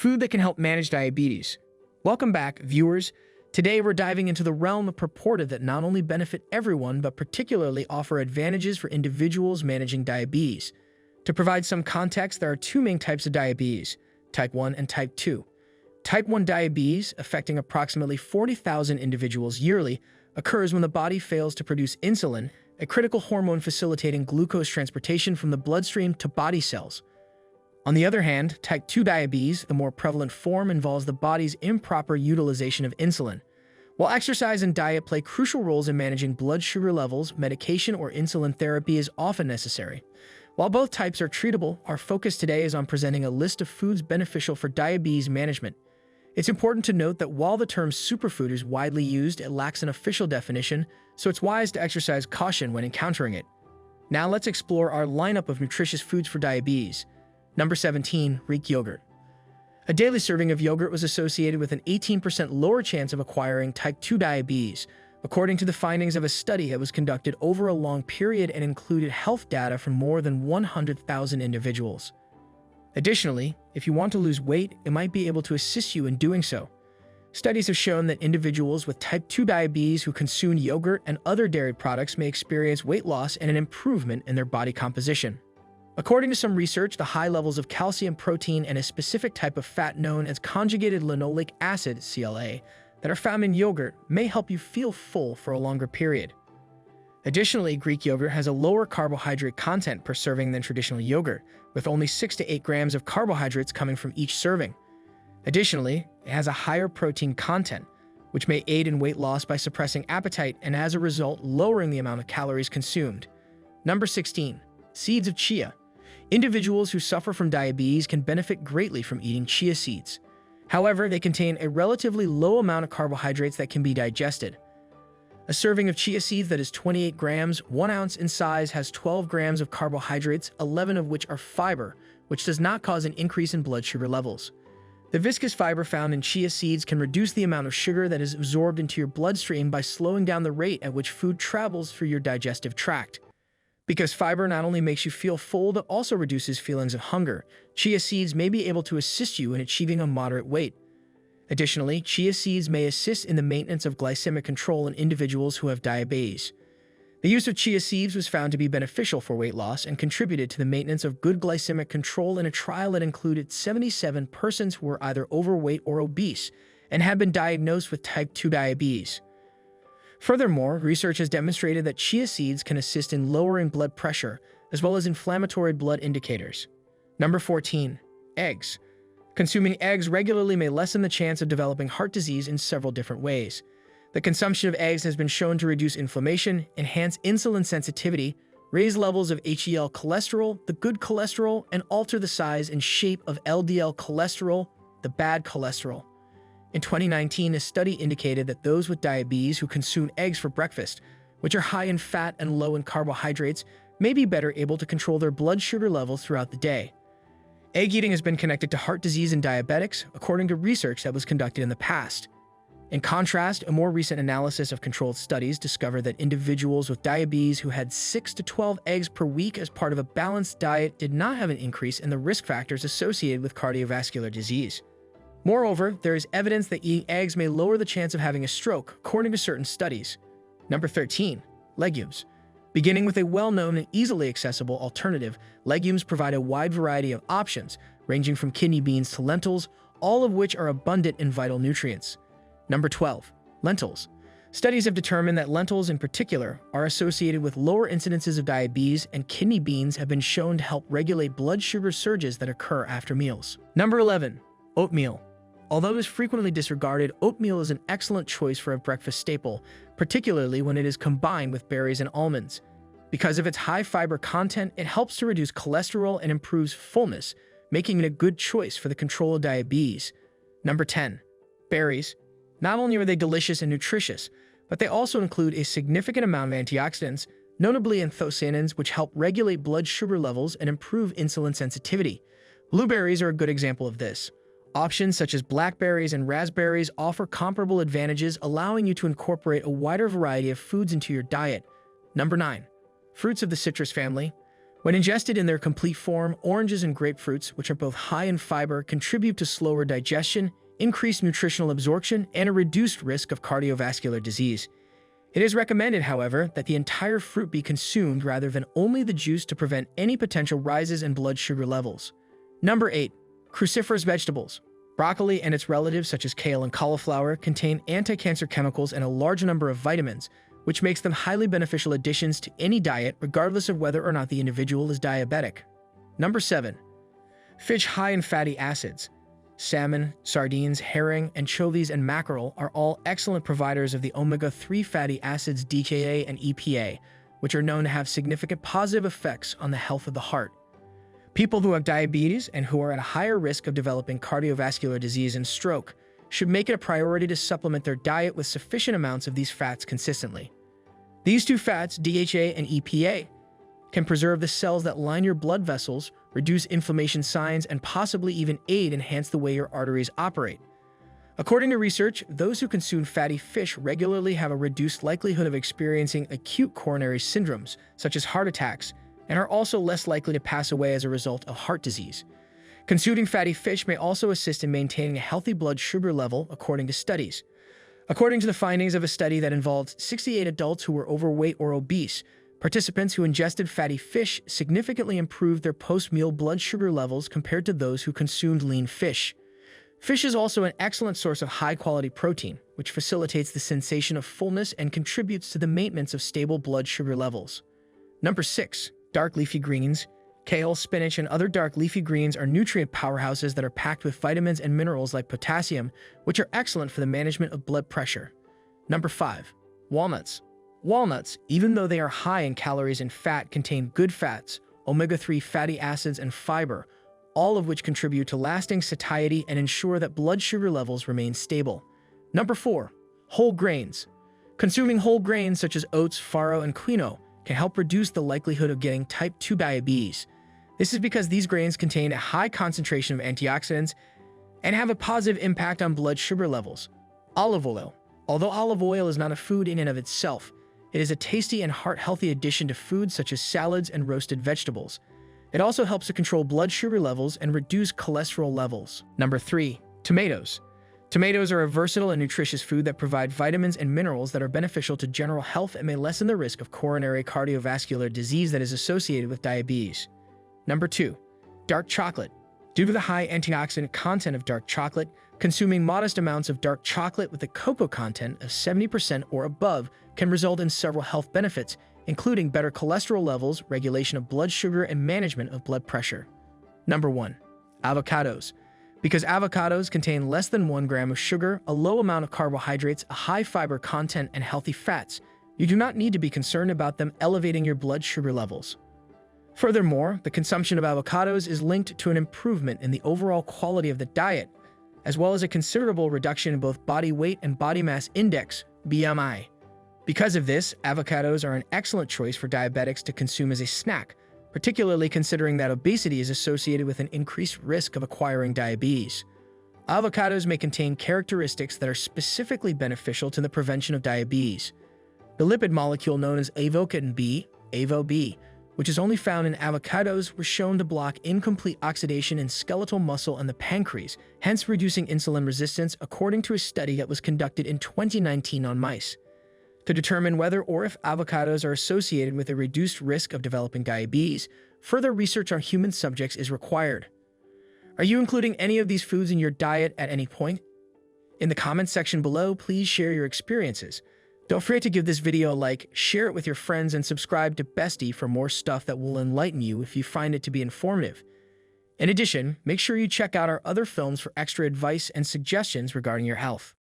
Food that can help manage diabetes. Welcome back, viewers. Today we're diving into the realm of purported that not only benefit everyone, but particularly offer advantages for individuals managing diabetes. To provide some context, there are two main types of diabetes, type 1 and type 2. Type 1 diabetes, affecting approximately 40,000 individuals yearly, occurs when the body fails to produce insulin, a critical hormone facilitating glucose transportation from the bloodstream to body cells. On the other hand, type 2 diabetes, the more prevalent form, involves the body's improper utilization of insulin. While exercise and diet play crucial roles in managing blood sugar levels, medication or insulin therapy is often necessary. While both types are treatable, our focus today is on presenting a list of foods beneficial for diabetes management. It's important to note that while the term superfood is widely used, it lacks an official definition, so it's wise to exercise caution when encountering it. Now let's explore our lineup of nutritious foods for diabetes. Number 17. Greek yogurt. A daily serving of yogurt was associated with an 18% lower chance of acquiring type 2 diabetes, according to the findings of a study that was conducted over a long period and included health data from more than 100,000 individuals. Additionally, if you want to lose weight, it might be able to assist you in doing so. Studies have shown that individuals with type 2 diabetes who consume yogurt and other dairy products may experience weight loss and an improvement in their body composition. According to some research, the high levels of calcium, protein, and a specific type of fat known as conjugated linoleic acid (CLA) that are found in yogurt may help you feel full for a longer period. Additionally, Greek yogurt has a lower carbohydrate content per serving than traditional yogurt, with only 6 to 8 grams of carbohydrates coming from each serving. Additionally, it has a higher protein content, which may aid in weight loss by suppressing appetite and, as a result, lowering the amount of calories consumed. Number 16. Seeds of chia. Individuals who suffer from diabetes can benefit greatly from eating chia seeds. However, they contain a relatively low amount of carbohydrates that can be digested. A serving of chia seeds that is 28 grams, 1 ounce in size, has 12 grams of carbohydrates, 11 of which are fiber, which does not cause an increase in blood sugar levels. The viscous fiber found in chia seeds can reduce the amount of sugar that is absorbed into your bloodstream by slowing down the rate at which food travels through your digestive tract. Because fiber not only makes you feel full but also reduces feelings of hunger, chia seeds may be able to assist you in achieving a moderate weight. Additionally, chia seeds may assist in the maintenance of glycemic control in individuals who have diabetes. The use of chia seeds was found to be beneficial for weight loss and contributed to the maintenance of good glycemic control in a trial that included 77 persons who were either overweight or obese and had been diagnosed with type 2 diabetes. Furthermore, research has demonstrated that chia seeds can assist in lowering blood pressure, as well as inflammatory blood indicators. Number 14. Eggs. Consuming eggs regularly may lessen the chance of developing heart disease in several different ways. The consumption of eggs has been shown to reduce inflammation, enhance insulin sensitivity, raise levels of HDL cholesterol, the good cholesterol, and alter the size and shape of LDL cholesterol, the bad cholesterol. In 2019, a study indicated that those with diabetes who consume eggs for breakfast, which are high in fat and low in carbohydrates, may be better able to control their blood sugar levels throughout the day. Egg eating has been connected to heart disease in diabetics, according to research that was conducted in the past. In contrast, a more recent analysis of controlled studies discovered that individuals with diabetes who had 6 to 12 eggs per week as part of a balanced diet did not have an increase in the risk factors associated with cardiovascular disease. Moreover, there is evidence that eating eggs may lower the chance of having a stroke, according to certain studies. Number 13. Legumes. Beginning with a well-known and easily accessible alternative, legumes provide a wide variety of options, ranging from kidney beans to lentils, all of which are abundant in vital nutrients. Number 12. Lentils. Studies have determined that lentils in particular are associated with lower incidences of diabetes, and kidney beans have been shown to help regulate blood sugar surges that occur after meals. Number 11. Oatmeal. Although it is frequently disregarded, oatmeal is an excellent choice for a breakfast staple, particularly when it is combined with berries and almonds. Because of its high fiber content, it helps to reduce cholesterol and improves fullness, making it a good choice for the control of diabetes. Number 10. Berries. Not only are they delicious and nutritious, but they also include a significant amount of antioxidants, notably anthocyanins, which help regulate blood sugar levels and improve insulin sensitivity. Blueberries are a good example of this. Options such as blackberries and raspberries offer comparable advantages, allowing you to incorporate a wider variety of foods into your diet. Number 9. Fruits of the citrus family. When ingested in their complete form, oranges and grapefruits, which are both high in fiber, contribute to slower digestion, increased nutritional absorption, and a reduced risk of cardiovascular disease. It is recommended, however, that the entire fruit be consumed rather than only the juice to prevent any potential rises in blood sugar levels. Number 8. Cruciferous vegetables. Broccoli and its relatives such as kale and cauliflower contain anti-cancer chemicals and a large number of vitamins, which makes them highly beneficial additions to any diet regardless of whether or not the individual is diabetic. Number 7. Fish high in fatty acids. Salmon, sardines, herring, anchovies, and mackerel are all excellent providers of the omega-3 fatty acids DHA and EPA, which are known to have significant positive effects on the health of the heart. People who have diabetes and who are at a higher risk of developing cardiovascular disease and stroke should make it a priority to supplement their diet with sufficient amounts of these fats consistently. These two fats, DHA and EPA, can preserve the cells that line your blood vessels, reduce inflammation signs, and possibly even enhance the way your arteries operate. According to research, those who consume fatty fish regularly have a reduced likelihood of experiencing acute coronary syndromes, such as heart attacks, and are also less likely to pass away as a result of heart disease. Consuming fatty fish may also assist in maintaining a healthy blood sugar level, according to studies. According to the findings of a study that involved 68 adults who were overweight or obese, participants who ingested fatty fish significantly improved their post-meal blood sugar levels compared to those who consumed lean fish. Fish is also an excellent source of high-quality protein, which facilitates the sensation of fullness and contributes to the maintenance of stable blood sugar levels. Number 6. Dark leafy greens. Kale, spinach, and other dark leafy greens are nutrient powerhouses that are packed with vitamins and minerals like potassium, which are excellent for the management of blood pressure. Number 5. Walnuts. Walnuts, even though they are high in calories and fat, contain good fats, omega-3 fatty acids, and fiber, all of which contribute to lasting satiety and ensure that blood sugar levels remain stable. Number 4. Whole grains. Consuming whole grains such as oats, farro, and quinoa can help reduce the likelihood of getting type 2 diabetes. This is because these grains contain a high concentration of antioxidants and have a positive impact on blood sugar levels. Olive oil. Although olive oil is not a food in and of itself, it is a tasty and heart-healthy addition to foods such as salads and roasted vegetables. It also helps to control blood sugar levels and reduce cholesterol levels. Number 3. Tomatoes. Tomatoes are a versatile and nutritious food that provide vitamins and minerals that are beneficial to general health and may lessen the risk of coronary cardiovascular disease that is associated with diabetes. Number 2. Dark chocolate. Due to the high antioxidant content of dark chocolate, consuming modest amounts of dark chocolate with a cocoa content of 70% or above can result in several health benefits, including better cholesterol levels, regulation of blood sugar, and management of blood pressure. Number 1. Avocados. Because avocados contain less than 1 gram of sugar, a low amount of carbohydrates, a high fiber content, and healthy fats, you do not need to be concerned about them elevating your blood sugar levels. Furthermore, the consumption of avocados is linked to an improvement in the overall quality of the diet, as well as a considerable reduction in both body weight and body mass index, BMI. Because of this, avocados are an excellent choice for diabetics to consume as a snack, particularly considering that obesity is associated with an increased risk of acquiring diabetes. Avocados may contain characteristics that are specifically beneficial to the prevention of diabetes. The lipid molecule known as avocatin B, AVO-B, which is only found in avocados, was shown to block incomplete oxidation in skeletal muscle and the pancreas, hence reducing insulin resistance, according to a study that was conducted in 2019 on mice. To determine whether or if avocados are associated with a reduced risk of developing diabetes, further research on human subjects is required. Are you including any of these foods in your diet at any point? In the comments section below, please share your experiences. Don't forget to give this video a like, share it with your friends, and subscribe to Bestie for more stuff that will enlighten you if you find it to be informative. In addition, make sure you check out our other films for extra advice and suggestions regarding your health.